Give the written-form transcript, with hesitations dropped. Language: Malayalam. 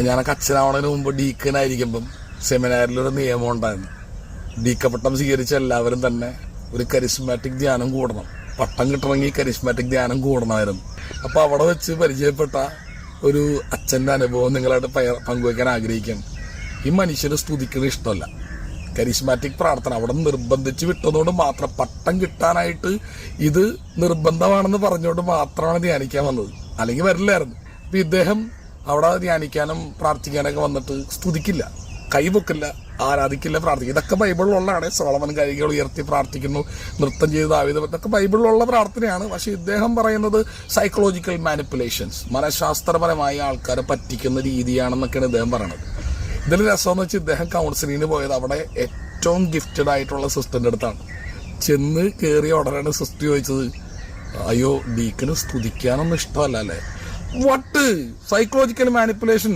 ഞാനൊക്കെ അച്ഛനാവണതിന് മുമ്പ് ഡീക്കനായിരിക്കുമ്പം സെമിനാറിലൊരു നിയമം ഉണ്ടായിരുന്നു. ഡീക്കപ്പട്ടം സ്വീകരിച്ച എല്ലാവരും തന്നെ ഒരു കരിസ്മാറ്റിക് ധ്യാനം കൂടണം. പട്ടം കിട്ടണമെങ്കിൽ കരിസ്മാറ്റിക് ധ്യാനം കൂടണമായിരുന്നു. അപ്പോൾ അവിടെ വെച്ച് പരിചയപ്പെട്ട ഒരു അച്ഛൻ്റെ അനുഭവം നിങ്ങളായിട്ട് പങ്കുവയ്ക്കാൻ ആഗ്രഹിക്കുകയാണ്. ഈ മനുഷ്യന് സ്തുതിക്കുന്നത് ഇഷ്ടമല്ല. കരിസ്മാറ്റിക് പ്രാർത്ഥന അവിടെ നിർബന്ധിച്ച് വിട്ടതുകൊണ്ട് മാത്രം, പട്ടം കിട്ടാനായിട്ട് ഇത് നിർബന്ധമാണെന്ന് പറഞ്ഞുകൊണ്ട് മാത്രമാണ് ധ്യാനിക്കാൻ വന്നത്. അല്ലെങ്കിൽ വരില്ലായിരുന്നു. അപ്പം ഇദ്ദേഹം അവിടെ ധ്യാനിക്കാനും പ്രാർത്ഥിക്കാനൊക്കെ വന്നിട്ട് സ്തുതിക്കില്ല, കൈപൊക്കില്ല, ആരാധിക്കില്ല, പ്രാർത്ഥിക്കില്ല. ഇതൊക്കെ ബൈബിളിലുള്ളതാണ്. സോളമൻ കൈകൾ ഉയർത്തി പ്രാർത്ഥിക്കുന്നു, നൃത്തം ചെയ്ത് ദാവീദ്, ഇതൊക്കെ ബൈബിളിലുള്ള പ്രാർത്ഥനയാണ്. പക്ഷെ ഇദ്ദേഹം പറയുന്നത് സൈക്കോളജിക്കൽ മാനിപ്പുലേഷൻസ്, മനഃശാസ്ത്രപരമായി ആൾക്കാരെ പറ്റിക്കുന്ന രീതിയാണെന്നൊക്കെയാണ് ഇദ്ദേഹം പറയുന്നത്. ഇതിൽ രസമെന്ന് വെച്ചാൽ ഇദ്ദേഹം കൗൺസിലിങ്ങിന് പോയത് അവിടെ ഏറ്റവും ഗിഫ്റ്റഡ് ആയിട്ടുള്ള സിസ്റ്ററിൻ്റെ അടുത്താണ്. ചെന്ന് കയറിയ ഉടനെയാണ് സിസ്റ്റർ ചോദിച്ചത്, അയ്യോ ഡീക്കന് സ്തുതിക്കാനൊന്നും ഇഷ്ടമല്ല അല്ലേ? വട്ട് സൈക്കോളജിക്കൽ മാനിപ്പുലേഷൻ